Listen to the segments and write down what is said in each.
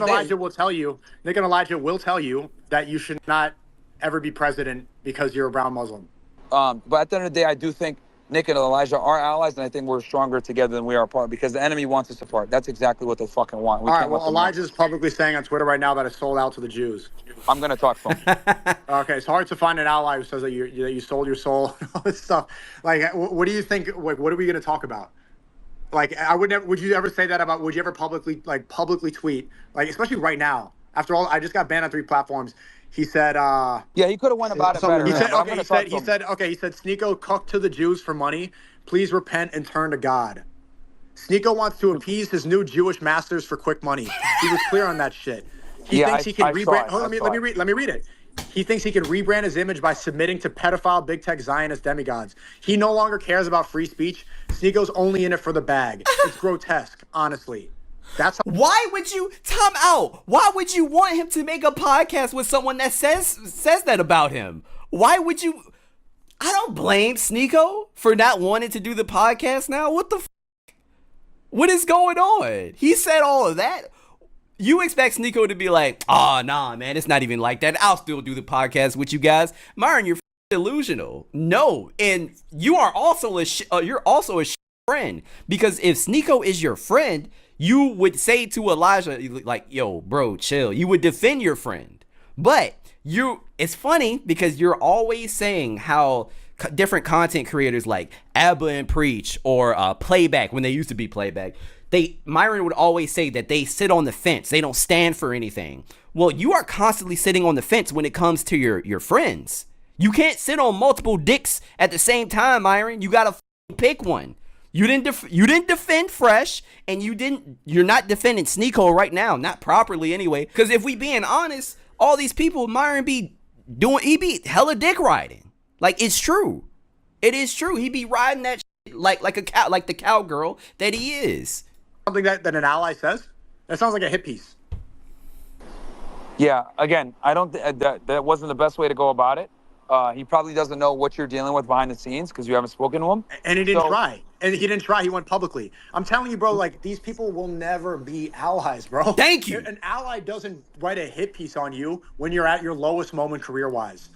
Elijah will tell you, Nick and Elijah will tell you that you should not ever be president because you're a brown Muslim. But at the end of the day, I do think Nick and Elijah are allies, and I think we're stronger together than we are apart because the enemy wants us apart. That's exactly what they fucking want. All right, well, Elijah's publicly saying on Twitter right now that it's sold out to the Jews. I'm going to talk to him. Okay, it's hard to find an ally who says that you sold your soul and all this stuff. Like, what do you think? Like, what are we going to talk about? Like, I would never. Would you ever say that about? Would you ever publicly tweet? Like, especially right now. After all, I just got banned on 3 platforms. He said, yeah, he could have went about it better. He said, Sneeko cooked to the Jews for money. Please repent and turn to God. Sneeko wants to appease his new Jewish masters for quick money. He was clear on that shit. He thinks he can rebrand. Let me read it. He thinks he can rebrand his image by submitting to pedophile big tech Zionist demigods. He no longer cares about free speech. Sneeko's only in it for the bag. It's grotesque, honestly. That's why would you time out? Why would you want him to make a podcast with someone that says that about him? Why would you? I don't blame Sneeko for not wanting to do the podcast now. What the what is going on? He said all of that. You expect Sneeko to be like, oh, nah, man, it's not even like that. I'll still do the podcast with you guys. Myron, you're delusional. No, and you are also a friend, because if Sneeko is your friend, you would say to Elijah, like, yo, bro, chill. You would defend your friend. But it's funny because you're always saying how different content creators like Abba and Preach or Playback, when they used to be Playback, Myron would always say that they sit on the fence. They don't stand for anything. Well, you are constantly sitting on the fence when it comes to your friends. You can't sit on multiple dicks at the same time, Myron. You gotta pick one. You didn't defend Fresh, and you're not defending Sneeko right now, not properly anyway. Because if we being honest, all these people Myron be hella dick riding. Like, it's true. It is true. He be riding that shit like the cowgirl that he is. Something that an ally says? That sounds like a hit piece. Yeah, again, I don't that wasn't the best way to go about it. He probably doesn't know what you're dealing with behind the scenes because you haven't spoken to him. And he didn't try. And he didn't try. He went publicly. I'm telling you, bro, like, these people will never be allies, bro. Thank you. An ally doesn't write a hit piece on you when you're at your lowest moment career-wise.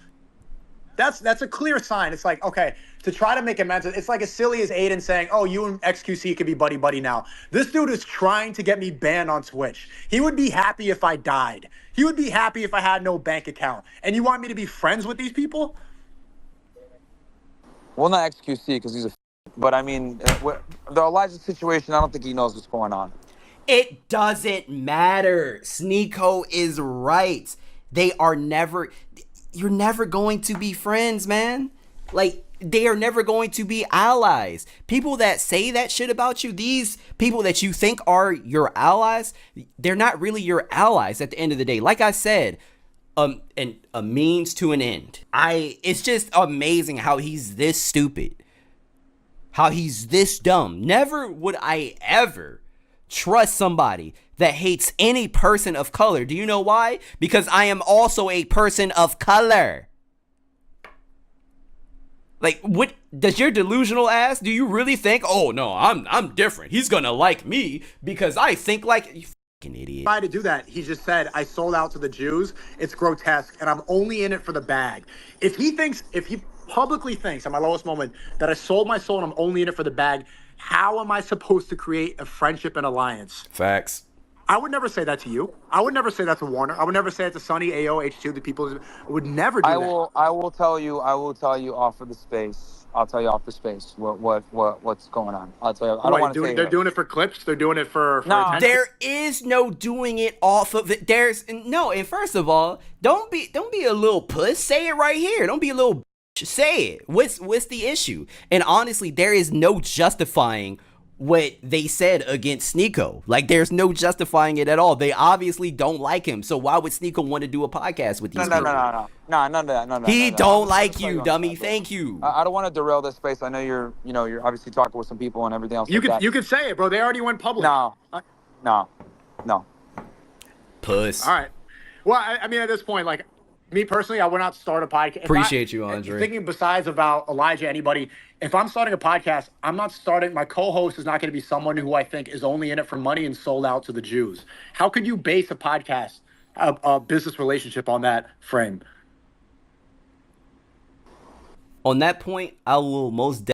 That's a clear sign. It's like, okay, to try to make amends, it's like as silly as Aiden saying, oh, you and XQC could be buddy-buddy now. This dude is trying to get me banned on Twitch. He would be happy if I died. He would be happy if I had no bank account. And you want me to be friends with these people? Well, not XQC because he's a but I mean, the Elijah situation, I don't think he knows what's going on. It doesn't matter. Sneeko is right. You're never going to be friends, man. Like, they are never going to be allies. People that say that shit about you, these people that you think are your allies, they're not really your allies at the end of the day. Like I said, a means to an end. It's just amazing how he's this stupid. How he's this dumb. Never would I ever trust somebody that hates any person of color. Do you know why? Because I am also a person of color. Like, what does your delusional ass, do you really think, oh no, I'm different. He's gonna like me because I think like, you fucking idiot. Try to do that. He just said, I sold out to the Jews. It's grotesque and I'm only in it for the bag. If he publicly thinks at my lowest moment that I sold my soul and I'm only in it for the bag, how am I supposed to create a friendship and alliance? Facts. I would never say that to you. I would never say that to Warner. I would never say it to Sonny, AO, H2, the people. I would never do that. I will tell you off of the space. I'll tell you off the space what's going on. I'll tell you. I don't want to say they're doing it for clips. They're doing it for attention. There is no doing it off of it. And first of all, don't be a little puss. Say it right here. Don't be a little bitch. Say it. What's the issue? And honestly, there is no justifying what they said against Sneeko. Like, there's no justifying it at all. They obviously don't like him. So why would Sneeko want to do a podcast with these people? No, none of that. He don't like you, dummy. Thank you. I don't want to derail this space. I know you're obviously talking with some people and everything else. You could say it, bro. They already went public. No. Puss. All right. Well, I mean, at this point, like, Me personally, I would not start a podcast. Appreciate you, Andre. Thinking besides about Elijah, anybody, if I'm starting a podcast, I'm not starting, my co-host is not going to be someone who I think is only in it for money and sold out to the Jews. How could you base a podcast, a business relationship on that frame? On that point, I will most